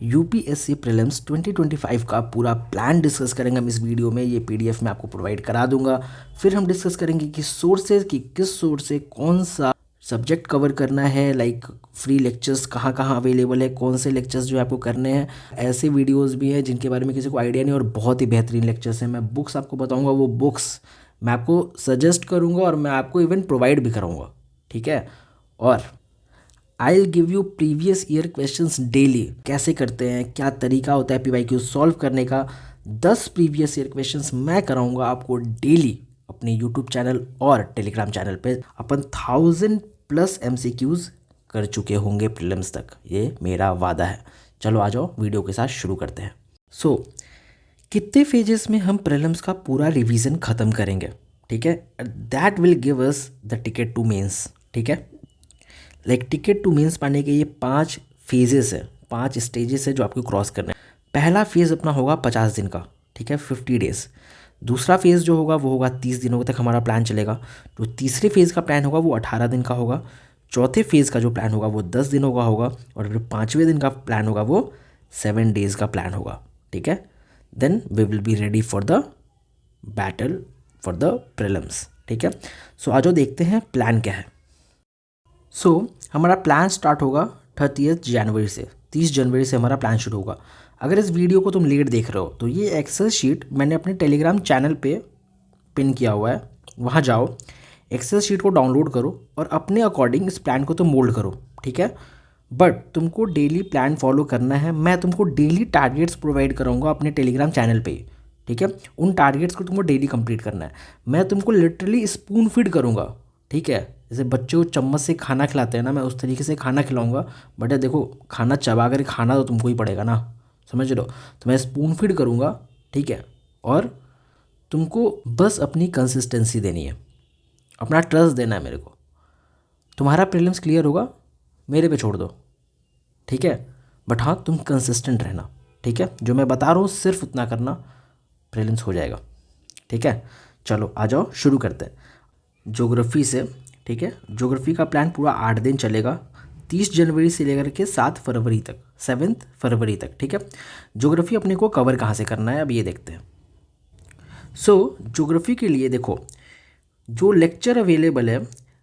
UPSC prelims 2025 का पूरा plan discuss करेंगे हम इस वीडियो में। ये पीडीएफ मैं आपको प्रोवाइड करा दूंगा। फिर हम डिस्कस करेंगे कि सोर्सेज की किस सोर्स से कौन सा सब्जेक्ट कवर करना है, लाइक फ्री लेक्चर्स कहाँ कहाँ अवेलेबल है, कौन से लेक्चर्स जो आपको करने हैं। ऐसे वीडियोस भी हैं जिनके बारे में किसी को आइडिया नहीं और बहुत ही बेहतरीन लेक्चर्स हैं। मैं बुक्स आपको बताऊंगा, वो बुक्स मैं आपको सजेस्ट करूंगा और मैं आपको इवन प्रोवाइड भी कराऊंगा, ठीक है। और I will give you previous year questions daily. कैसे करते हैं, क्या तरीका होता है पीवाईक्यू सॉल्व करने का, 10 प्रीवियस ईयर क्वेश्चंस मैं कराऊंगा आपको डेली अपने यूट्यूब चैनल और टेलीग्राम चैनल पे। अपन 1000+ MCQs कर चुके होंगे प्रीलिम्स तक, ये मेरा वादा है। चलो आ जाओ वीडियो के साथ शुरू करते हैं। कितने फेजेस में हम प्रीलिम्स का पूरा रिवीजन ख़त्म करेंगे, ठीक है। That will give us the ticket to mains, ठीक है। लाइक टिकट टू मेंस पाने के ये 5 फेजेस है, 5 स्टेजेस है जो आपको क्रॉस करना है। पहला फेज़ अपना होगा 50 दिन का, ठीक है, 50 डेज़। दूसरा फेज़ जो होगा वो होगा 30 दिनों तक हमारा प्लान चलेगा। जो तीसरे फेज़ का प्लान होगा वो 18 दिन का होगा। चौथे फेज़ का जो प्लान होगा वो 10 दिनों का होगा। और फिर 5वें दिन का प्लान होगा वो 7 डेज़ का प्लान होगा, ठीक है। Then we will be ready for the battle for the prelims, ठीक है। सो आज देखते हैं प्लान क्या है। हमारा प्लान स्टार्ट होगा 30 जनवरी से, 30 जनवरी से हमारा प्लान शुरू होगा। अगर इस वीडियो को तुम लेट देख रहे हो तो ये एक्सेल शीट मैंने अपने टेलीग्राम चैनल पे पिन किया हुआ है, वहाँ जाओ, एक्सेल शीट को डाउनलोड करो और अपने अकॉर्डिंग इस प्लान को तुम मोल्ड करो, ठीक है। बट तुमको डेली प्लान फॉलो करना है। मैं तुमको डेली टारगेट्स प्रोवाइड कराऊंगा अपने टेलीग्राम चैनल पे, ठीक है। उन टारगेट्स को तुमको डेली कंप्लीट करना है। मैं तुमको लिटरली स्पून फीड करूंगा, ठीक है। जैसे बच्चों को चम्मच से खाना खिलाते हैं ना, मैं उस तरीके से खाना खिलाऊंगा। बट देखो, खाना चबा कर खाना तो तुमको ही पड़ेगा ना, समझ लो। तो मैं स्पून फीड करूँगा, ठीक है। और तुमको बस अपनी कंसिस्टेंसी देनी है, अपना ट्रस्ट देना है मेरे को। तुम्हारा प्रीलिम्स क्लियर होगा, मेरे पे छोड़ दो, ठीक है। बट हाँ, तुम कंसिस्टेंट रहना, ठीक है। जो मैं बता रहा हूँ सिर्फ उतना करना, प्रीलिम्स हो जाएगा, ठीक है। चलो आ जाओ शुरू करते हैं ज्योग्राफी से, ठीक है। ज्योग्राफी का प्लान पूरा 8 दिन चलेगा, 30 जनवरी से लेकर के 7 फरवरी तक, 7 फरवरी तक, ठीक है। ज्योग्राफी अपने को कवर कहाँ से करना है अब ये देखते हैं। ज्योग्राफी के लिए देखो, जो लेक्चर अवेलेबल है,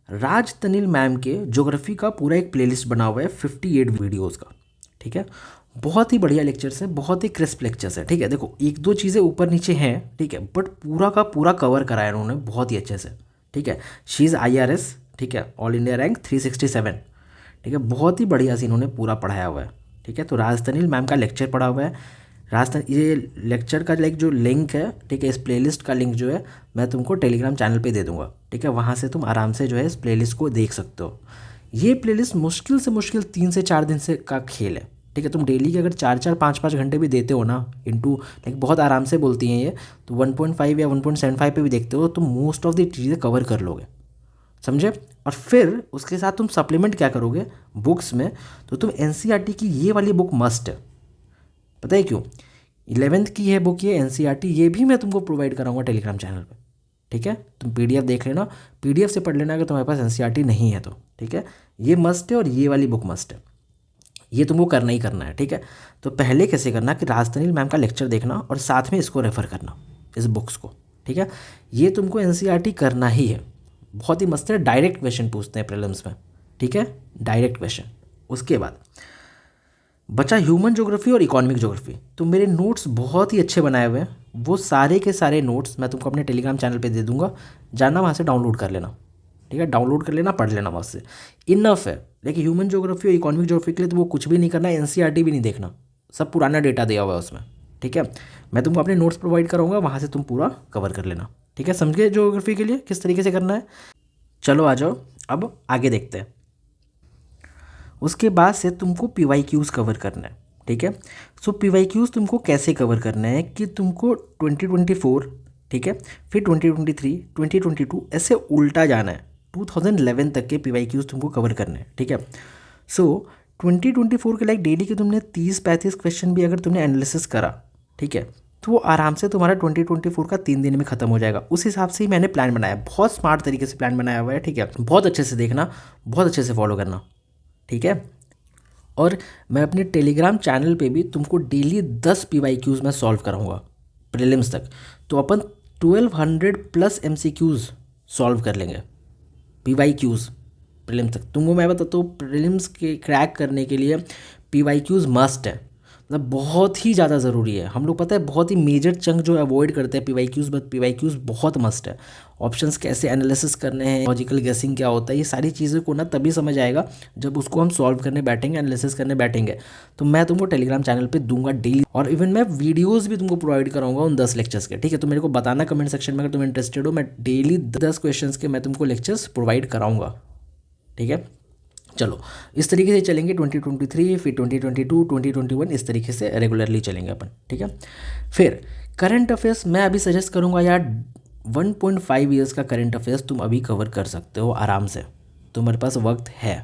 राज तनिल मैम के ज्योग्राफी का पूरा एक प्लेलिस्ट बना हुआ है 58 वीडियोस का, ठीक है। बहुत ही बढ़िया लेक्चर्स है, बहुत ही क्रिस्प लेक्चर्स है, ठीक है। देखो, एक दो चीज़ें ऊपर नीचे हैं, ठीक है, बट पूरा का पूरा कवर कराया उन्होंने बहुत ही अच्छे से, ठीक है। शी इज़ IRS, ठीक है, ऑल इंडिया रैंक 367, ठीक है। बहुत ही बढ़िया से इन्होंने पूरा पढ़ाया हुआ है, ठीक है। तो राजतनिल मैम का लेक्चर पढ़ा हुआ है। ये लेक्चर का जो लिंक है, ठीक है, इस प्लेलिस्ट का लिंक जो है मैं तुमको टेलीग्राम चैनल पे दे दूंगा, ठीक है। वहाँ से तुम आराम से जो है इस प्लेलिस्ट को देख सकते हो। ये प्लेलिस्ट मुश्किल से मुश्किल 3 से 4 दिन से का खेल है, ठीक है। तुम डेली के अगर 4-4, 5-5 घंटे भी देते हो ना, इंटू लाइक बहुत आराम से बोलती हैं ये, तो 1.5 या 1.75 पे भी देखते हो तो मोस्ट ऑफ द चीज़ें कवर कर लोगे, समझे। और फिर उसके साथ तुम सप्लीमेंट क्या करोगे बुक्स में, तो तुम NCERT की ये वाली बुक मस्ट है। पता है क्यों? 11th की है बुक ये NCERT, ये भी मैं तुमको प्रोवाइड कराऊंगा टेलीग्राम चैनल पे, ठीक है। तुम PDF देख लेना, PDF से पढ़ लेना अगर तुम्हारे पास NCERT नहीं है तो, ठीक है। ये मस्ट है और ये वाली बुक मस्ट है, ये तुमको करना ही करना है, ठीक है। तो पहले कैसे करना कि राजतनिल मैम का लेक्चर देखना और साथ में इसको रेफ़र करना, इस बुक्स को, ठीक है। ये तुमको NCERT करना ही है, बहुत ही मस्त है। डायरेक्ट क्वेश्चन पूछते हैं प्रीलिम्स में, ठीक है, डायरेक्ट क्वेश्चन। उसके बाद बचा ह्यूमन ज्योग्राफी और इकोनॉमिक ज्योग्राफी। तो मेरे नोट्स बहुत ही अच्छे बनाए हुए हैं, वो सारे के सारे नोट्स मैं तुमको अपने टेलीग्राम चैनल पे दे दूंगा, जाना वहाँ से डाउनलोड कर लेना, ठीक है। डाउनलोड कर लेना, पढ़ लेना वहाँ से, इनफ है। लेकिन ह्यूमन ज्योग्राफी और इकोनॉमिक ज्योग्राफी के लिए तो वो कुछ भी नहीं करना, NCERT भी नहीं देखना, सब पुराना डेटा दिया हुआ है उसमें, ठीक है। मैं तुमको अपने नोट्स प्रोवाइड कराऊंगा, वहाँ से तुम पूरा कवर कर लेना, ठीक है। समझ गए ज्योग्राफी के लिए किस तरीके से करना है। चलो आ जाओ अब आगे देखते हैं। उसके बाद से तुमको PYQs कवर करना है, ठीक है। PYQs तुमको कैसे कवर करना है कि तुमको 2024, ठीक है, फिर 2023, 2022 ऐसे उल्टा जाना है, 2011 तक के PYQs तुमको कवर करने हैं, ठीक है। 2024 के लाइक डेली के तुमने 30-35 क्वेश्चन भी अगर तुमने एनालिसिस करा, ठीक है, तो वो आराम से तुम्हारा 2024 का 3 दिन में ख़त्म हो जाएगा। उस हिसाब से ही मैंने प्लान बनाया, बहुत स्मार्ट तरीके से प्लान बनाया हुआ है, ठीक है। बहुत अच्छे से देखना, बहुत अच्छे से फॉलो करना, ठीक है। और मैं अपने टेलीग्राम चैनल पे भी तुमको डेली 10 PYQs मैं सॉल्व कराऊंगा प्रीलिम्स तक। तो अपन 1200 प्लस MCQs सॉल्व कर लेंगे PYQs प्रीलिम्स तक। तुमको मैं बताता हूँ प्रीलिम्स के क्रैक करने के लिए PYQs मस्ट है, मतलब बहुत ही ज़्यादा ज़रूरी है। हम लोग पता है बहुत ही मेजर चंक जो अवॉइड करते हैं PYQs, बट PYQs बहुत मस्ट है। ऑप्शंस कैसे एनालिसिस करने हैं, लॉजिकल गेसिंग क्या होता है, ये सारी चीज़ों को ना तभी समझ आएगा जब उसको हम सॉल्व करने बैठेंगे, एनालिसिस करने बैठेंगे। तो मैं तुमको टेलीग्राम चैनल पे दूंगा डेली, और इवन मैं वीडियोस भी तुमको प्रोवाइड कराऊंगा उन 10 लेक्चर्स के। ठीक है, तो मेरे को बताना कमेंट सेक्शन में अगर तुम इंटरेस्टेड हो। मैं डेली 10 क्वेश्चंस के मैं तुमको लेक्चर्स प्रोवाइड कराऊंगा। ठीक है, चलो इस तरीके से चलेंगे 2023, फिर 2022, 2021, इस तरीके से रेगुलरली चलेंगे अपन। ठीक है, फिर करंट अफेयर्स मैं अभी सजेस्ट करूंगा यार 1.5 ईयर्स का करंट अफेयर्स तुम अभी कवर कर सकते हो आराम से, तुम्हारे पास वक्त है।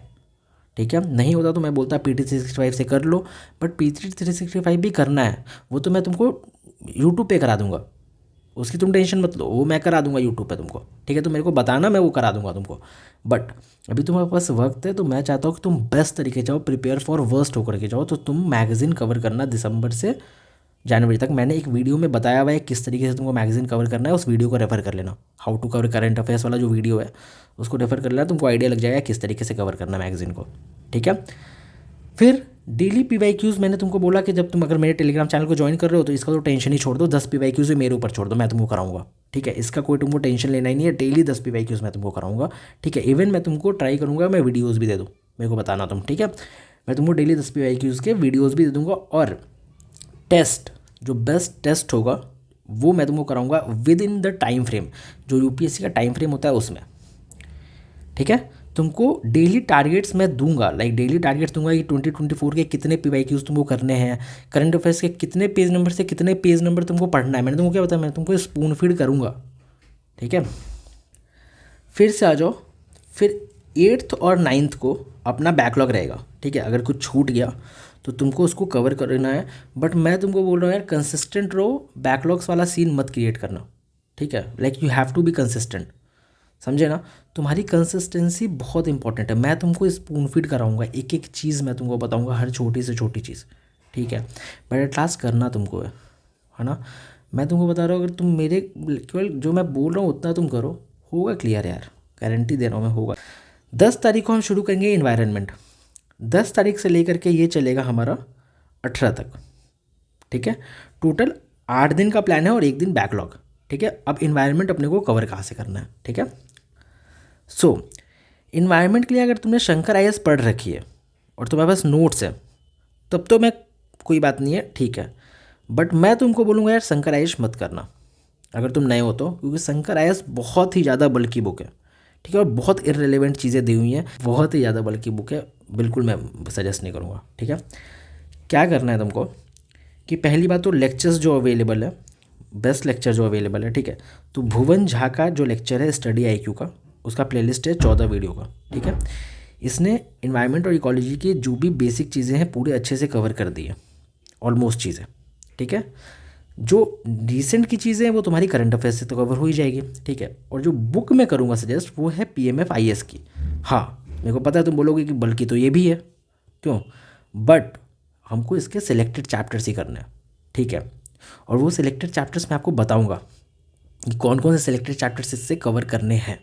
ठीक है, नहीं होता तो मैं बोलता PT 365 से कर लो, बट PT 365 भी करना है वो तो मैं तुमको यूट्यूब पे करा दूंगा, उसकी तुम टेंशन मत लो, वो मैं करा दूंगा यूट्यूब पे तुमको। ठीक है, तो मेरे को बताना, मैं वो करा दूंगा तुमको। बट अभी तुम्हारे पास वक्त है, तो मैं चाहता हूँ कि तुम बेस्ट तरीके जाओ, प्रिपेयर फॉर वर्स्ट होकर के जाओ। तो तुम मैगज़ीन कवर करना दिसंबर से जनवरी तक। मैंने एक वीडियो में बताया हुआ है किस तरीके से तुमको मैगज़ीन कवर करना है, उस वीडियो को रेफर कर लेना। How to cover current affairs वाला जो वीडियो है उसको रेफर कर लेना, तुमको आइडिया लग जाएगा किस तरीके से कवर करना मैगज़ीन को। ठीक है, फिर डेली PYQs मैंने तुमको बोला कि जब तुम अगर मेरे टेलीग्राम चैनल को ज्वाइन कर रहे हो तो इसका तो टेंशन ही छोड़ दो, 10 PYQs भी मेरे ऊपर छोड़ दो, मैं तुमको कराऊंगा। ठीक है, इसका कोई तुमको टेंशन लेना ही नहीं है, डेली 10 PYQs मैं तुमको कराऊंगा। ठीक है, इवन मैं तुमको ट्राई करूंगा मैं वीडियोज़ भी दे दूँ, मेरे को बताना तुम। ठीक है, मैं तुमको डेली 10 PYQs के वीडियोज़ भी दे दूँगा, और टेस्ट जो बेस्ट टेस्ट होगा वो मैं तुमको कराऊंगा with in the time frame, जो UPSC का टाइम फ्रेम होता है उसमें। ठीक है, तुमको डेली टारगेट्स मैं दूंगा, लाइक डेली टारगेट्स दूंगा कि 2024 के कितने PYQs तुमको करने हैं, करंट अफेयर्स के कितने पेज नंबर से कितने पेज नंबर तुमको पढ़ना है। मैंने तुमको क्या बताया, मैं तुमको स्पून फीड करूंगा। ठीक है, फिर से आ जाओ, फिर 8th और 9th को अपना बैकलॉग रहेगा। ठीक है, अगर कुछ छूट गया तो तुमको उसको कवर करना है, बट मैं तुमको बोल रहा हूँ यार कंसिस्टेंट रहो, बैकलॉग्स वाला सीन मत क्रिएट करना। ठीक है, like you have to be consistent, समझे ना, तुम्हारी कंसिस्टेंसी बहुत इंपॉर्टेंट है। मैं तुमको स्पून फीड कराऊंगा, एक एक चीज़ मैं तुमको बताऊंगा, हर छोटी से छोटी चीज़। ठीक है, बट एट लास्ट करना तुमको है ना। मैं तुमको बता रहा हूँ, अगर तुम मेरे केवल जो मैं बोल रहा हूँ उतना तुम करो, होगा क्लियर यार, गारंटी दे रहा हूँ मैं, होगा। 10 तारीख को हम शुरू करेंगे इन्वायरमेंट, 10 तारीख से लेकर के ये चलेगा हमारा 18 तक। ठीक है, टोटल 8 दिन का प्लान है और 1 दिन बैकलॉग। ठीक है, अब इन्वायरमेंट अपने को कवर कहाँ से करना है। ठीक है, सो इन्वायरमेंट के लिए अगर तुमने शंकर IAS पढ़ रखी है और तुम्हारे पास नोट्स है तब तो मैं कोई बात नहीं है, ठीक है। बट मैं तुमको बोलूँगा यार शंकर IAS मत करना अगर तुम नए हो तो, क्योंकि शंकर IAS बहुत ही ज़्यादा बल्कि बुक है। ठीक है, और बहुत इररिलेवेंट चीज़ें दी हुई हैं, बहुत ही ज़्यादा बल्कि बुक है, बिल्कुल मैं सजेस्ट नहीं करूँगा। ठीक है, क्या करना है तुमको कि पहली बात तो लेक्चर्स जो अवेलेबल है, बेस्ट लेक्चर जो अवेलेबल है, ठीक है, तो भुवन झा का जो लेक्चर है स्टडी IQ का, उसका प्लेलिस्ट है 14 वीडियो का। ठीक है, इसने इन्वायरमेंट और इकोलॉजी की जो भी बेसिक चीज़ें हैं पूरे अच्छे से कवर कर दी है, ऑलमोस्ट चीज़ें। ठीक है, जो रिसेंट की चीज़ें हैं वो तुम्हारी करंट अफेयर्स से तो कवर हो ही जाएगी। ठीक है, और जो बुक मैं करूँगा सजेस्ट वो है PMF IAS की। हाँ, मेरे को पता है तुम बोलोगे कि बल्कि तो ये भी है, क्यों, बट हमको इसके सिलेक्टेड चैप्टर्स ही करने हैं। ठीक है, और वो सिलेक्टेड चैप्टर्स मैं आपको बताऊंगा कि कौन कौन से सिलेक्टेड चैप्टर्स इससे कवर करने हैं।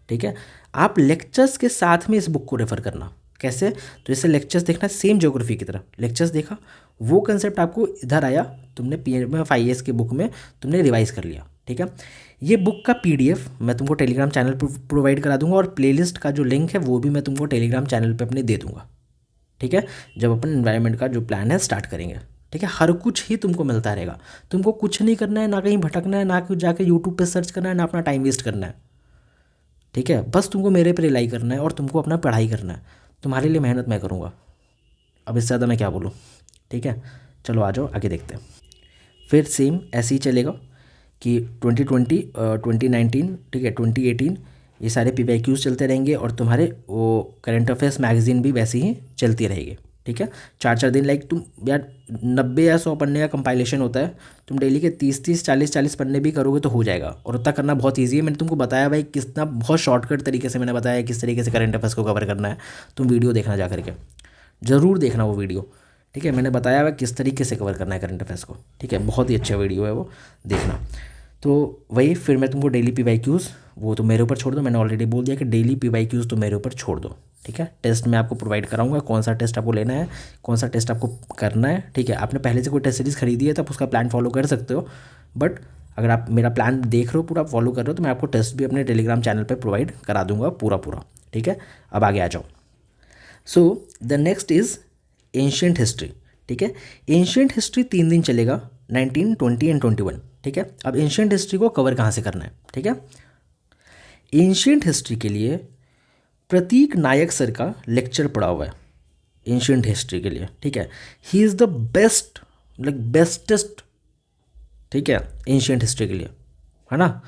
ठीक है, आप लेक्चर्स के साथ में इस बुक को रेफर करना। कैसे, तो जैसे लेक्चर्स देखना सेम ज्योग्राफी की तरह, लेक्चर्स देखा, वो कंसेप्ट आपको इधर आया, तुमने PMF IAS के बुक में तुमने रिवाइज कर लिया। ठीक है, ये बुक का PDF मैं तुमको टेलीग्राम चैनल पर प्रोवाइड करा दूंगा, और प्लेलिस्ट का जो लिंक है वो भी मैं तुमको टेलीग्राम चैनल पर अपने दे दूंगा। ठीक है, जब अपन इन्वायरमेंट का जो प्लान है स्टार्ट करेंगे। ठीक है, हर कुछ ही तुमको मिलता रहेगा, तुमको कुछ नहीं करना है, ना कहीं भटकना है, ना कुछ जाके यूट्यूब पे सर्च करना है, ना अपना टाइम वेस्ट करना है। ठीक है, बस तुमको मेरे पे रिलाई करना है और तुमको अपना पढ़ाई करना है, तुम्हारे लिए मेहनत मैं करूँगा, अब इससे ज़्यादा मैं क्या बोलूँ। ठीक है, चलो आ जाओ आगे देखते हैं। फिर सेम ऐसे ही चलेगा कि 2020, 2019, ठीक है, 2018, ये सारे PYQs चलते रहेंगे, और तुम्हारे वो करंट अफेयर्स मैगजीन भी वैसे ही चलती रहेगी। ठीक है, 4-4 दिन, लाइक तुम यार 90 या 100 पन्ने का कंपाइलेशन होता है, तुम डेली के 30-30, 40-40 पन्ने भी करोगे तो हो जाएगा, और उतना करना बहुत ईजी है। मैंने तुमको बताया भाई कितना बहुत शॉर्टकट तरीके से मैंने बताया किस तरीके से करंट अफेयर्स को कवर करना है, तुम वीडियो देखना जा करके। ज़रूर देखना वो वीडियो, ठीक है। मैंने बताया हुआ किस तरीके से कवर करना है करंट अफेयर्स को, ठीक है। बहुत ही अच्छा वीडियो है वो, देखना। तो वही फिर मैं तुमको डेली PYQs वो तो मेरे ऊपर छोड़ दो, मैंने ऑलरेडी बोल दिया कि डेली PYQs तो मेरे ऊपर छोड़ दो, ठीक है। टेस्ट मैं आपको प्रोवाइड कराऊंगा, कौन सा टेस्ट आपको लेना है, कौन सा टेस्ट आपको करना है, ठीक है। आपने पहले से कोई टेस्ट सीरीज़ खरीदी है तो आप उसका प्लान फॉलो कर सकते हो, बट अगर आप मेरा प्लान देख रहे हो पूरा फॉलो कर रहे हो तो मैं आपको टेस्ट भी अपने टेलीग्राम चैनल पर प्रोवाइड करा दूंगा पूरा पूरा, ठीक है। अब आगे आ जाओ। So the next is ancient history, ठीक है। एंशियंट हिस्ट्री 3 दिन चलेगा, 19, 20 एंड 21, ठीक है। अब एंशियंट हिस्ट्री को कवर कहाँ से करना है, ठीक है। एंशियंट हिस्ट्री के लिए प्रतीक नायक सर का लेक्चर पड़ा हुआ है एंशियंट हिस्ट्री के लिए, ठीक है। He is the best, like bestest, ठीक है, एंशियंट हिस्ट्री के लिए, है ना।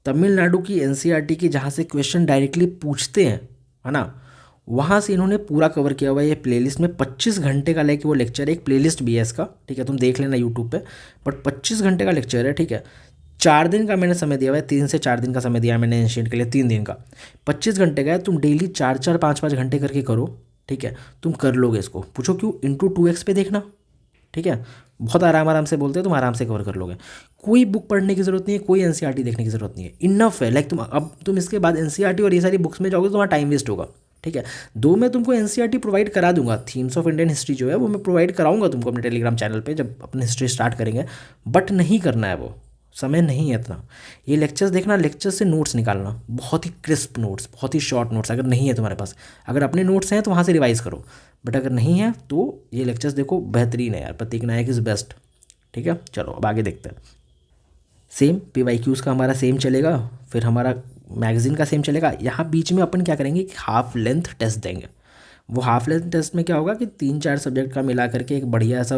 तमिलनाडु की NCERT की जहाँ से क्वेश्चन डायरेक्टली पूछते हैं, है ना, वहाँ से इन्होंने पूरा कवर किया हुआ है। ये प्लेलिस्ट में 25 घंटे का लेके वो लेक्चर है, एक प्लेलिस्ट भी है इसका, ठीक है, तुम देख लेना यूट्यूब पे। बट 25 घंटे का लेक्चर है, ठीक है। 4 दिन का मैंने समय दिया हुआ है, 3 से 4 दिन का समय दिया है मैंने एंशियंट के लिए, 3 दिन का 25 घंटे का है। तुम डेली 4-4, 5-5 घंटे करके करो, ठीक है, तुम कर लोगे इसको। पूछो क्यों, इंटू 2x पे देखना, ठीक है। बहुत आराम से बोलते हैं, तुम आराम से कवर कर लोगे। कोई बुक पढ़ने की जरूरत नहीं है, कोई NCERT देखने की जरूरत नहीं है, इनफ है। लाइक तुम इसके बाद NCERT और ये सारी बुक्स में जाओगे तो तुम्हारा टाइम वेस्ट होगा, ठीक है। दो मैं तुमको NCERT प्रोवाइड करा दूंगा, थीम्स ऑफ इंडियन हिस्ट्री जो है वो मैं प्रोवाइड कराऊंगा तुमको अपने टेलीग्राम चैनल पे जब अपनी हिस्ट्री स्टार्ट करेंगे, बट नहीं करना है वो, समय नहीं है इतना। ये लेक्चर्स देखना, लेक्चर्स से नोट्स निकालना, बहुत ही क्रिस्प नोट्स, बहुत ही शॉर्ट नोट्स। अगर नहीं है तुम्हारे पास, अगर अपने नोट्स हैं तो वहाँ से रिवाइज करो, बट अगर नहीं है तो ये लेक्चर्स देखो, बेहतरीन है यार। प्रतीक नायक इज़ बेस्ट, ठीक है। चलो अब आगे देखते हैं। सेम PYQs का हमारा सेम चलेगा, फिर हमारा मैगज़ीन का सेम चलेगा। यहाँ बीच में अपन क्या करेंगे कि हाफ लेंथ टेस्ट देंगे। वो हाफ लेंथ टेस्ट में क्या होगा कि 3-4 सब्जेक्ट का मिला करके एक बढ़िया सा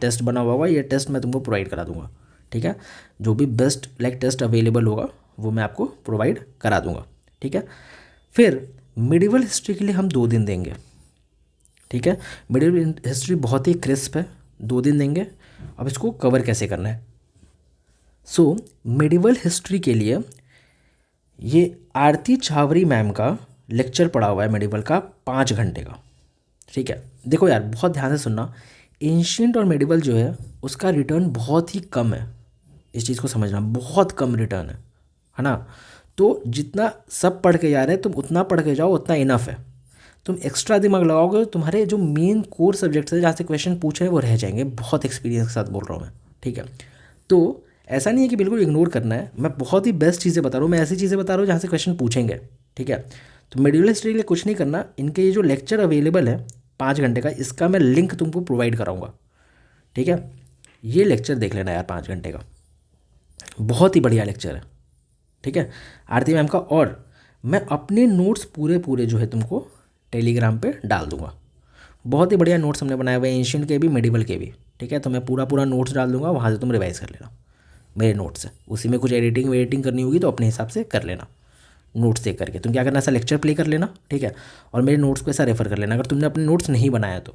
टेस्ट बना हुआ होगा। ये टेस्ट मैं तुमको प्रोवाइड करा दूंगा, ठीक है। जो भी बेस्ट लाइक टेस्ट अवेलेबल होगा वो मैं आपको प्रोवाइड करा दूंगा, ठीक है। फिर मिडिवल हिस्ट्री के लिए हम 2 दिन देंगे, ठीक है। मिडिवल हिस्ट्री बहुत ही क्रिस्प है, 2 दिन देंगे। अब इसको कवर कैसे करना है। सो मिडिवल हिस्ट्री के लिए ये आरती छावरी मैम का लेक्चर पड़ा हुआ है मिडिवल का, 5 घंटे का, ठीक है। देखो यार बहुत ध्यान से सुनना, एंशियंट और मिडिवल जो है उसका रिटर्न बहुत ही कम है, इस चीज़ को समझना, बहुत कम रिटर्न है ना। तो जितना सब पढ़ के जा रहे हैं तुम उतना पढ़ के जाओ, उतना इनफ है। तुम एक्स्ट्रा दिमाग लगाओगे तो तुम्हारे जो मेन कोर सब्जेक्ट्स है जहाँ से क्वेश्चन पूछ रहे हैं वो रह जाएंगे। बहुत एक्सपीरियंस के साथ बोल रहा हूँ मैं, ठीक है। तो ऐसा नहीं है कि बिल्कुल इग्नोर करना है, मैं बहुत ही बेस्ट चीज़ें बता रहा हूँ, मैं ऐसी चीज़ें बता रहा हूँ जहाँ से क्वेश्चन पूछेंगे, ठीक है। तो मिडिवल हिस्ट्री के लिए कुछ नहीं करना, इनके ये जो लेक्चर अवेलेबल है 5 घंटे का, इसका मैं लिंक तुमको प्रोवाइड कराऊंगा, ठीक है। ये लेक्चर देख लेना यार, 5 घंटे का बहुत ही बढ़िया लेक्चर है, ठीक है, आरती मैम का। और मैं अपने नोट्स पूरे पूरे जो है तुमको टेलीग्राम पे डाल दूंगा। बहुत ही बढ़िया नोट्स हमने बनाए हुए हैं, एंशियंट के भी मिडिवल के भी, ठीक है। तो मैं पूरा पूरा नोट्स डाल दूंगा, वहाँ से तुम रिवाइज कर लेना मेरे नोट्स से। उसी में कुछ एडिटिंग करनी होगी तो अपने हिसाब से कर लेना, नोट्स देख करके। तुम क्या करना, ऐसा लेक्चर प्ले कर लेना, ठीक है, और मेरे नोट्स को ऐसा रेफर कर लेना। अगर तुमने अपने नोट्स नहीं बनाया तो,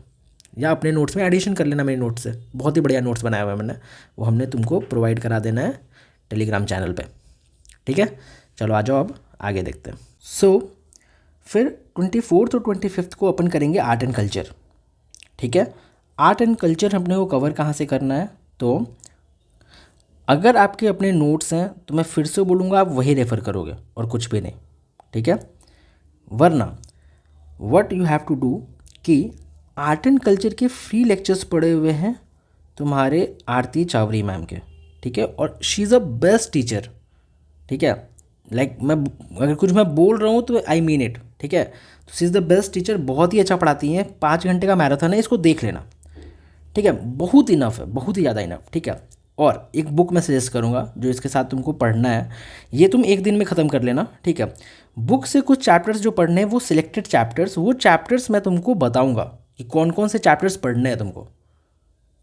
या अपने नोट्स में एडिशन कर लेना मेरे नोट्स से। बहुत ही बढ़िया नोट्स बनाया हुआ है मैंने, वो हमने तुमको प्रोवाइड करा देना है टेलीग्राम चैनल पे, ठीक है। चलो आ जाओ अब आगे देखते हैं। सो फिर 24 और 25 को अपन करेंगे आर्ट एंड कल्चर, ठीक है। आर्ट एंड कल्चर अपने को कवर कहाँ से करना है, तो अगर आपके अपने नोट्स हैं तो मैं फिर से बोलूँगा आप वही रेफ़र करोगे और कुछ भी नहीं, ठीक है। वरना what you have to do कि आर्ट एंड कल्चर के फ्री लेक्चर्स पड़े हुए हैं तुम्हारे आरती छावरी मैम के, ठीक है। और she is a best teacher, ठीक है। लाइक मैं अगर कुछ मैं बोल रहा हूँ तो आई मीन इट, ठीक है। तो she is the best teacher, बहुत ही अच्छा पढ़ाती हैं। 5 घंटे का मैराथन है, इसको देख लेना, ठीक है। बहुत इनफ है, बहुत ही ज़्यादा इनफ, ठीक है। और एक बुक मैं सजेस्ट करूँगा जो इसके साथ तुमको पढ़ना है, ये तुम एक दिन में ख़त्म कर लेना, ठीक है। बुक से कुछ चैप्टर्स जो पढ़ने हैं वो सिलेक्टेड चैप्टर्स, वो चैप्टर्स मैं तुमको बताऊँगा कि कौन कौन से चैप्टर्स पढ़ने हैं तुमको,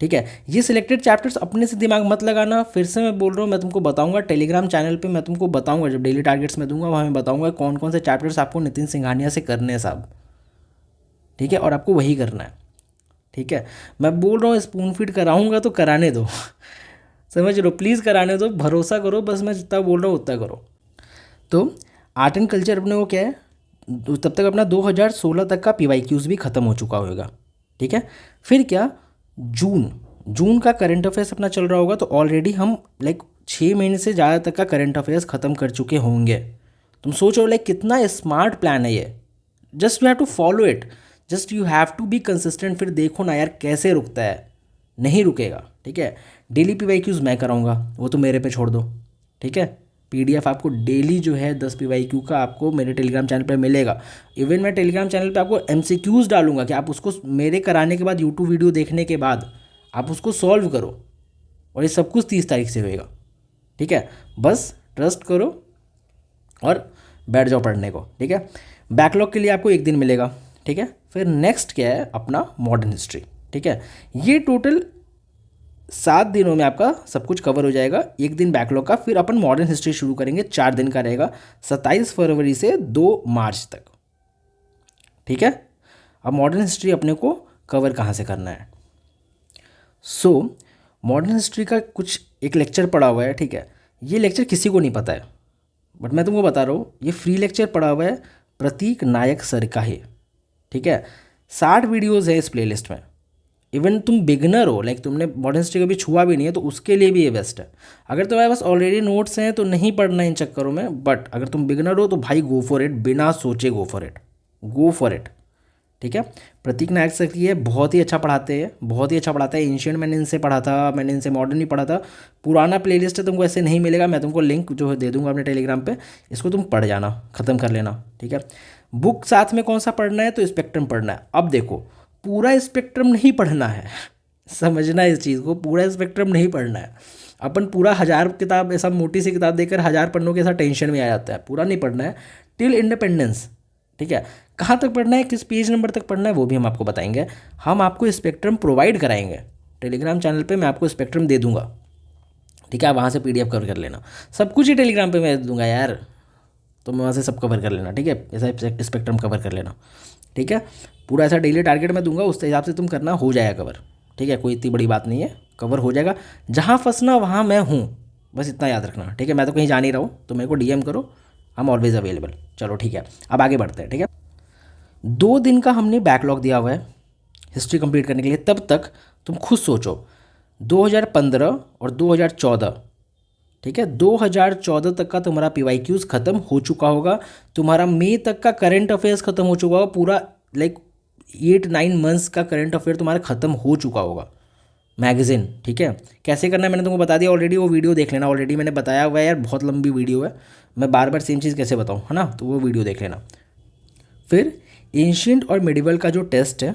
ठीक है। ये सिलेक्टेड चैप्टर्स अपने से दिमाग मत लगाना, फिर से मैं बोल रहा हूँ, मैं तुमको बताऊंगा टेलीग्राम चैनल पे, मैं तुमको बताऊंगा जब डेली टारगेट्स मैं दूंगा वहाँ मैं बताऊंगा कौन कौन से चैप्टर्स आपको नितिन सिंघानिया से करने हैं साहब, ठीक है। और आपको वही करना है, ठीक है। मैं बोल रहा हूँ स्पून फीड कराऊंगा तो कराने दो समझ लो, प्लीज़ कराने दो, भरोसा करो, बस मैं जितना बोल रहा हूँ उतना करो। तो आर्ट एंड कल्चर अपने को क्या है, तब तक अपना 2016 तक का PYQs भी ख़त्म हो चुका होगा, ठीक है। फिर क्या, जून जून का करंट अफेयर्स अपना चल रहा होगा, तो ऑलरेडी हम लाइक 6 महीने से ज़्यादा तक का करंट अफेयर्स ख़त्म कर चुके होंगे। तुम सोचो लाइक कितना स्मार्ट प्लान है ये। Just you have to follow it, just you have to be consistent. फिर देखो ना यार कैसे रुकता है, नहीं रुकेगा। ठीक है। डेली PYQs मैं कराऊंगा, वो तो मेरे पे छोड़ दो। ठीक है। PDF आपको डेली जो है 10 PYQ का आपको मेरे टेलीग्राम चैनल पर मिलेगा। इवन मैं टेलीग्राम चैनल पे आपको MCQs डालूंगा कि आप उसको मेरे कराने के बाद, यूट्यूब वीडियो देखने के बाद आप उसको सॉल्व करो। और ये सब कुछ 30 तारीख से होएगा। ठीक है। बस ट्रस्ट करो और बैठ जाओ पढ़ने को। ठीक है। बैकलॉग के लिए आपको 1 दिन मिलेगा। ठीक है। फिर नेक्स्ट क्या है अपना मॉडर्न हिस्ट्री। ठीक है। ये टोटल 7 दिनों में आपका सब कुछ कवर हो जाएगा। 1 दिन बैकलॉग का, फिर अपन मॉडर्न हिस्ट्री शुरू करेंगे, 4 दिन का रहेगा, 27 फरवरी से 2 मार्च तक। ठीक है। अब मॉडर्न हिस्ट्री अपने को कवर कहाँ से करना है? मॉडर्न हिस्ट्री का कुछ एक लेक्चर पड़ा हुआ है। ठीक है। ये लेक्चर किसी को नहीं पता है, बट मैं तुमको बता रहा हूँ, ये फ्री लेक्चर पड़ा हुआ है प्रतीक नायक सर का है। ठीक है। 60 वीडियोस है इस प्लेलिस्ट में। इवन तुम बिगनर हो, लाइक तुमने मॉडर्न हिस्ट्री कभी छुआ भी नहीं है, तो उसके लिए भी ये बेस्ट है। अगर तुम्हारे पास ऑलरेडी नोट्स हैं तो नहीं पढ़ना इन चक्करों में, बट अगर तुम बिगनर हो तो भाई गो फॉर इट, बिना सोचे go for it, go for it. ठीक है। प्रतीक नायक सर की है, बहुत ही अच्छा पढ़ाते हैं, बहुत ही अच्छा पढ़ाता है। एंशियंट मैंने इनसे पढ़ा था, मैंने इनसे मॉडर्न ही पढ़ा था। पुराना प्लेलिस्ट है, तुमको ऐसे नहीं मिलेगा। मैं तुमको लिंक जो है दे दूंगा अपने टेलीग्राम पे, इसको तुम पढ़ जाना, ख़त्म कर लेना। ठीक है। बुक साथ में कौन सा पढ़ना है, तो स्पेक्ट्रम पढ़ना है। अब देखो, पूरा स्पेक्ट्रम नहीं पढ़ना है, समझना इस चीज़ को, पूरा स्पेक्ट्रम नहीं पढ़ना है। अपन पूरा 1000 किताब, ऐसा मोटी सी किताब देकर 1000 पन्नों के साथ टेंशन में आ जाता है। पूरा नहीं पढ़ना है, टिल इंडिपेंडेंस। ठीक है। कहाँ तक पढ़ना है, किस पेज नंबर तक पढ़ना है, वो भी हम आपको बताएंगे। हम आपको स्पेक्ट्रम प्रोवाइड कराएंगे टेलीग्राम चैनल पे, मैं आपको स्पेक्ट्रम दे दूंगा। ठीक है। आप वहाँ से PDF कवर कर लेना, सब कुछ ही टेलीग्राम पे मैं दे दूंगा यार, तो मैं वहाँ से सब कवर कर लेना। ठीक है। ऐसा स्पेक्ट्रम कवर कर लेना। ठीक है। पूरा ऐसा डेली टारगेट मैं दूंगा, उस हिसाब से तुम करना, हो जाएगा कवर। ठीक है। कोई इतनी बड़ी बात नहीं है, कवर हो जाएगा। जहाँ फंसना वहाँ मैं हूँ, बस इतना याद रखना। ठीक है। मैं तो कहीं जा नहीं रहा हूँ, तो मेरे को DM करो, आई एम ऑलवेज अवेलेबल। चलो ठीक है, अब आगे बढ़ते हैं। ठीक है। 2 दिन का हमने बैकलॉग दिया हुआ है हिस्ट्री कंप्लीट करने के लिए। तब तक तुम खुद सोचो, 2015 और 2014, ठीक है, 2014 तक का तुम्हारा PYQs ख़त्म हो चुका होगा। तुम्हारा मई तक का करंट अफेयर्स ख़त्म हो चुका होगा। पूरा लाइक 8-9 मंथ्स का करंट अफेयर तुम्हारा ख़त्म हो चुका होगा, मैगज़ीन। ठीक है। कैसे करना है मैंने तुमको बता दिया ऑलरेडी, वो वीडियो देख लेना। ऑलरेडी मैंने बताया हुआ है यार, बहुत लंबी वीडियो है, मैं बार बार सेम चीज़ कैसे बताऊँ, है ना, तो वो वीडियो देख लेना। फिर एंशियंट और मिडिवल का जो टेस्ट है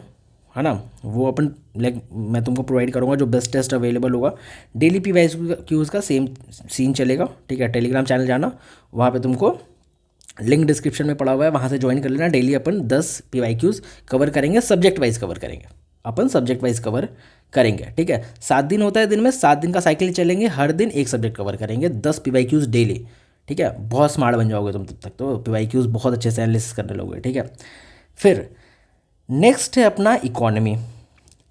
ना, वो अपन लाइक मैं तुमको प्रोवाइड करूँगा, जो बेस्ट टेस्ट अवेलेबल होगा। डेली PYQs का सेम सीन चलेगा। ठीक है। टेलीग्राम चैनल जाना, वहाँ पे तुमको लिंक डिस्क्रिप्शन में पड़ा हुआ है, वहाँ से ज्वाइन कर लेना। डेली अपन 10 PYQs कवर करेंगे, सब्जेक्ट वाइज कवर करेंगे, अपन सब्जेक्ट वाइज कवर करेंगे। ठीक है। 7 दिन होता है, दिन में 7 दिन का साइकिल चलेंगे, हर दिन एक सब्जेक्ट कवर करेंगे, 10 PYQs डेली। ठीक है। बहुत स्मार्ट बन जाओगे तुम तब तक, तो PYQs बहुत अच्छे से एनालिसिस करने लोगे। ठीक है। फिर नेक्स्ट है अपना इकोनॉमी।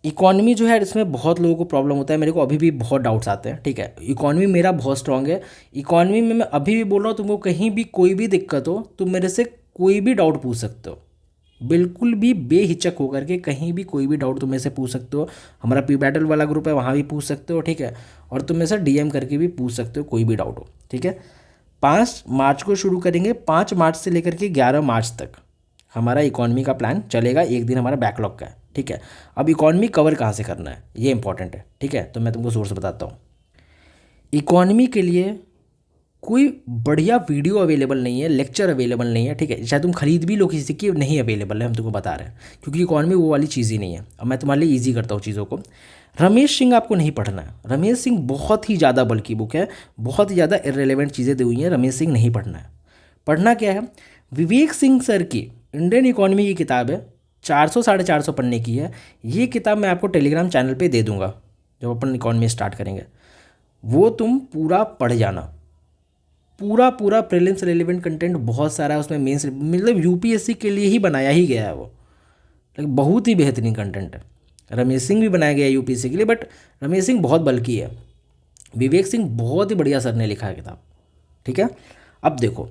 इकोनॉमी जो है, इसमें बहुत लोगों को प्रॉब्लम होता है, मेरे को अभी भी बहुत डाउट्स आते हैं। ठीक है। इकोनॉमी मेरा बहुत स्ट्रांग है। इकोनॉमी में मैं अभी भी बोल रहा हूँ, तुमको कहीं भी कोई भी दिक्कत हो, तुम मेरे से कोई भी डाउट पूछ सकते हो, बिल्कुल भी बेहिचक होकर के कहीं भी कोई भी डाउट तुम मेरे से पूछ सकते हो। हमारा P-Battle वाला ग्रुप है, वहाँ भी पूछ सकते हो। ठीक है। और तुम मेरे से DM करके भी पूछ सकते हो, कोई भी डाउट हो। ठीक है। 5 मार्च को शुरू करेंगे, 5 मार्च से लेकर के 11 मार्च तक हमारा इकोनॉमी का प्लान चलेगा। 1 दिन हमारा बैकलॉग का है। ठीक है। अब इकोनॉमी कवर कहाँ से करना है, ये इंपॉर्टेंट है। ठीक है। तो मैं तुमको सोर्स बताता हूँ। इकोनॉमी के लिए कोई बढ़िया वीडियो अवेलेबल नहीं है, लेक्चर अवेलेबल नहीं है। ठीक है। शायद तुम खरीद भी लो किसी की, नहीं अवेलेबल है, हम तुमको बता रहे हैं, क्योंकि इकोनॉमी वो वाली चीज़ ही नहीं है। अब मैं तुम्हारे लिए ईजी करता हूँ चीज़ों को। रमेश सिंह आपको नहीं पढ़ना है। रमेश सिंह बहुत ही ज़्यादा बल्कि बुक है, बहुत ही ज़्यादा इररिलेवेंट चीज़ें दी हुई हैं, रमेश सिंह नहीं पढ़ना है। पढ़ना क्या है, विवेक सिंह सर की इंडियन इकोनॉमी की किताब है, 400-450 पन्ने की है। ये किताब मैं आपको टेलीग्राम चैनल पे दे दूंगा जब अपन इकोनॉमी स्टार्ट करेंगे। वो तुम पूरा पढ़ जाना, पूरा पूरा प्रीलिम्स रिलेवेंट कंटेंट बहुत सारा है उसमें, मेंस मतलब UPSC के लिए ही बनाया ही गया है वो, लेकिन बहुत ही बेहतरीन कंटेंट है। रमेश सिंह भी बनाया गया है UPSC के लिए, बट रमेश सिंह बहुत बल्कि है, विवेक सिंह बहुत ही बढ़िया सर ने लिखा है किताब। ठीक है। अब देखो,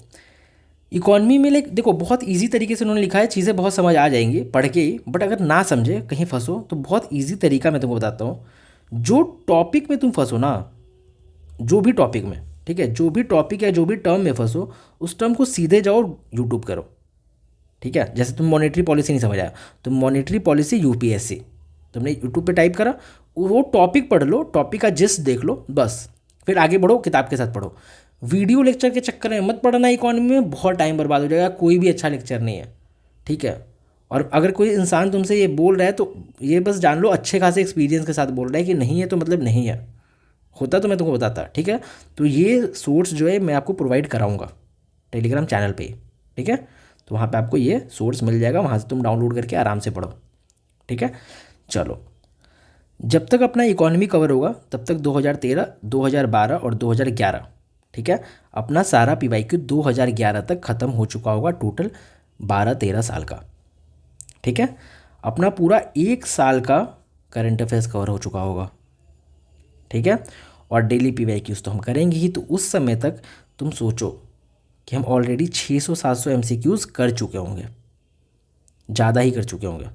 इकॉनमी में लाइक देखो बहुत इजी तरीके से उन्होंने लिखा है, चीज़ें बहुत समझ आ जाएंगी पढ़ के ही, बट अगर ना समझे कहीं फंसो तो बहुत इजी तरीका मैं तुमको बताता हूँ। जो टॉपिक में तुम फंसो ना, जो भी टॉपिक में, ठीक है, जो भी टॉपिक या जो भी टर्म में फंसो, उस टर्म को सीधे जाओ यूट्यूब करो, ठीक है। जैसे तुम मॉनेटरी पॉलिसी नहीं समझ आया, तुम मॉनेटरी पॉलिसी यूपीएससी तुमने यूट्यूब पे टाइप करा, वो टॉपिक पढ़ लो, टॉपिक का जिस्ट देख लो बस, फिर आगे बढ़ो, किताब के साथ पढ़ो। वीडियो लेक्चर के चक्कर में मत पढ़ना, इकोनॉमी में बहुत टाइम बर्बाद हो जाएगा, कोई भी अच्छा लेक्चर नहीं है, ठीक है। और अगर कोई इंसान तुमसे ये बोल रहा है तो ये बस जान लो अच्छे खासे एक्सपीरियंस के साथ बोल रहा है कि नहीं है तो मतलब नहीं है, होता तो मैं तुमको बताता, ठीक है। तो ये सोर्स जो है मैं आपको प्रोवाइड कराऊंगा टेलीग्राम चैनल पे ही, ठीक है। तो वहाँ पे आपको ये सोर्स मिल जाएगा, वहाँ से तुम डाउनलोड करके आराम से पढ़ो, ठीक है। चलो, जब तक अपना इकोनॉमी कवर होगा तब तक 2013, 2012 और 2011, ठीक है, अपना सारा पीवाईक्यू 2011 तक ख़त्म हो चुका होगा, टोटल 12-13 साल का, ठीक है। अपना पूरा 1 साल का करंट अफेयर्स कवर हो चुका होगा, ठीक है। और डेली पीवाईक्यूज़ तो हम करेंगे ही, तो उस समय तक तुम सोचो कि हम ऑलरेडी 600-700 एमसीक्यूज़ कर चुके होंगे, ज़्यादा ही कर चुके होंगे,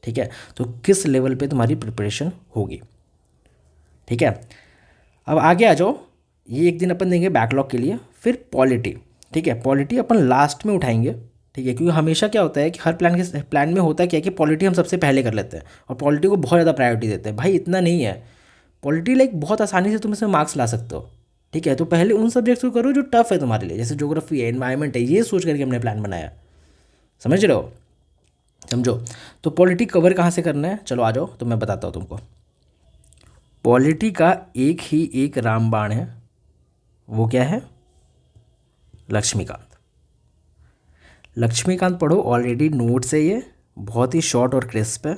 ठीक है। तो किस लेवल पे तुम्हारी प्रिपरेशन होगी, ठीक है। अब आगे आ जाओ, ये एक दिन अपन देंगे बैकलॉग के लिए, फिर पॉलिटी, ठीक है। पॉलिटी अपन लास्ट में उठाएंगे, ठीक है, क्योंकि हमेशा क्या होता है कि हर प्लान में होता है क्या कि पॉलिटी हम सबसे पहले कर लेते हैं और पॉलिटी को बहुत ज़्यादा प्रायोरिटी देते हैं। भाई इतना नहीं है, पॉलिटी लाइक बहुत आसानी से तुम इसमें मार्क्स ला सकते हो, ठीक है। तो पहले उन सब्जेक्ट्स को करो जो टफ है तुम्हारे लिए, जैसे ज्योग्राफी है, एनवायरनमेंट है, ये सोच करके हमने प्लान बनाया, समझ रहे हो, समझो। तो पॉलिटी कवर कहाँ से करना है, चलो आ जाओ तो मैं बताता हूँ तुमको। पॉलिटी का एक ही एक रामबाण है, वो क्या है, लक्ष्मीकांत। लक्ष्मीकांत पढ़ो, ऑलरेडी नोट्स है ये, बहुत ही शॉर्ट और क्रिस्प है,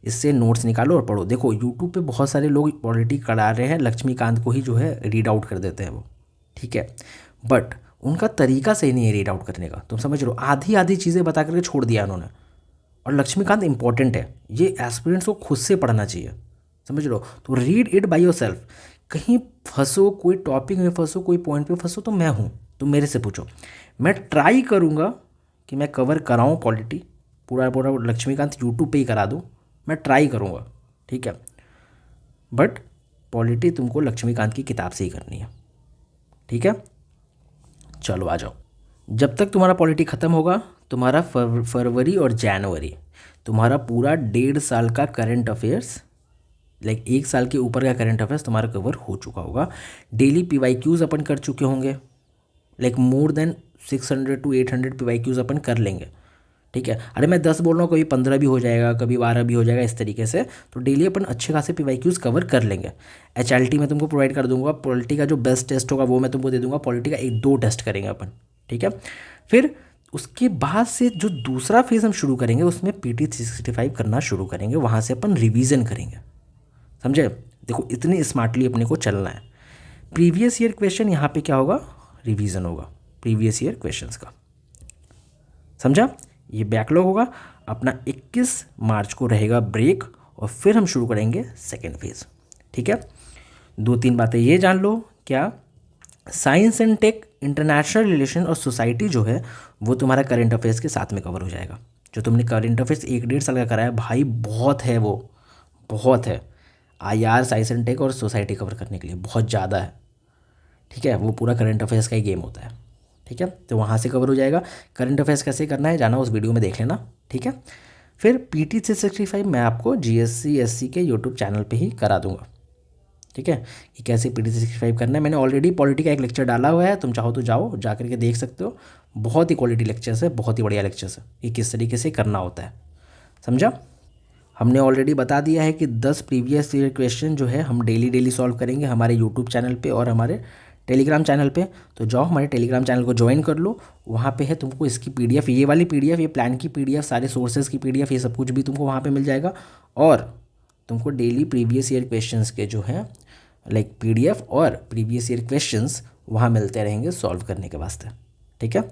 इससे नोट्स निकालो और पढ़ो। देखो यूट्यूब पे बहुत सारे लोग पॉलिटी करा रहे हैं, लक्ष्मीकांत को ही जो है रीड आउट कर देते हैं वो, ठीक है, बट उनका तरीका सही नहीं है रीड आउट करने का, तुम समझ लो, आधी आधी चीज़ें बता करके छोड़ दिया उन्होंने। और लक्ष्मीकांत इंपॉर्टेंट है, ये एस्पिरेंट्स को खुद से पढ़ना चाहिए, समझ लो। तो रीड इट बाय योरसेल्फ। कहीं फंसो, कोई टॉपिक में फंसो, कोई पॉइंट पे फंसो, तो मैं हूँ, तुम मेरे से पूछो, मैं ट्राई करूँगा कि मैं कवर कराऊँ पॉलिटी, पूरा पूरा लक्ष्मीकांत यूट्यूब पे ही करा दूँ, मैं ट्राई करूँगा, ठीक है। बट पॉलिटी तुमको लक्ष्मीकांत की किताब से ही करनी है, ठीक है। चलो आ जाओ, जब तक तुम्हारा पॉलिटी ख़त्म होगा, तुम्हारा फरवरी और जनवरी तुम्हारा पूरा 1.5 साल का करंट अफेयर्स, लाइक 1 साल के ऊपर का करंट अफेयर्स तुम्हारा कवर हो चुका होगा। डेली पीवाईक्यूज़ अपन कर चुके होंगे, like more than 600 to 800 PYQs अपन कर लेंगे, ठीक है। अरे मैं 10 बोल रहा हूँ, कभी 15 भी हो जाएगा, कभी 12 भी हो जाएगा, इस तरीके से। तो डेली अपन अच्छे खासे पीवाईक्यूज़ कवर कर लेंगे। एचएलटी मैं तुमको प्रोवाइड कर दूंगा, पॉलिटी का जो बेस्ट टेस्ट होगा वो मैं तुमको दे दूंगा, पॉलिटी का 1-2 टेस्ट करेंगे अपन, ठीक है। फिर उसके बाद से जो दूसरा फेज़ हम शुरू करेंगे उसमें PT 365 करना शुरू करेंगे, वहाँ से अपन रिवीजन करेंगे, समझे। देखो इतनी स्मार्टली अपने को चलना है। प्रीवियस ईयर क्वेश्चन यहाँ पे क्या होगा, रिवीजन होगा प्रीवियस ईयर क्वेश्चंस का, समझा। ये बैकलॉग होगा अपना, 21 मार्च को रहेगा ब्रेक और फिर हम शुरू करेंगे सेकेंड फेज़, ठीक है। 2-3 बातें ये जान लो, क्या science and tech, international relation और सोसाइटी जो है वो तुम्हारा करंट अफेयर्स के साथ में कवर हो जाएगा। जो तुमने करंट अफेयर्स 1-1.5 साल का कराया भाई, बहुत है वो, बहुत है। IR, साइंस एंड टेक और सोसाइटी कवर करने के लिए बहुत ज़्यादा है, ठीक है। वो पूरा करंट अफेयर्स का ही गेम होता है, ठीक है। तो वहाँ से कवर हो जाएगा। करंट अफेयर्स कैसे करना है जाना उस वीडियो में देख लेना, ठीक है। फिर PT 365 मैं आपको GSC SC के यूट्यूब चैनल पे ही करा दूंगा, ठीक है, कि कैसे PT 365 करना है। मैंने ऑलरेडी पॉलिटी का एक लेक्चर डाला हुआ है, तुम चाहो तो जाओ जा करके देख सकते हो। बहुत ही क्वालिटी लेक्चर्स है, बहुत ही बढ़िया लेक्चर्स है, कि किस तरीके से करना होता है, समझा। हमने ऑलरेडी बता दिया है कि 10 प्रीवियस ईयर क्वेश्चन जो है हम डेली सॉल्व करेंगे हमारे यूट्यूब चैनल पे और हमारे टेलीग्राम चैनल पे। तो जाओ हमारे टेलीग्राम चैनल को ज्वाइन कर लो, वहाँ पे है तुमको इसकी PDF, ये वाली PDF, ये प्लान की PDF, सारे सोर्सेज की PDF, ये सब कुछ भी तुमको वहाँ पे मिल जाएगा। और तुमको डेली प्रीवियस ईयर क्वेश्चंस के जो हैं लाइक PDF और प्रीवियस ईयर क्वेश्चंस वहाँ मिलते रहेंगे सॉल्व करने के वास्ते, ठीक है।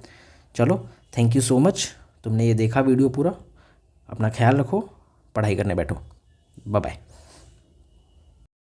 चलो थैंक यू सो मच, तुमने ये देखा वीडियो पूरा। अपना ख्याल रखो, पढ़ाई करने बैठो, बाय बाय।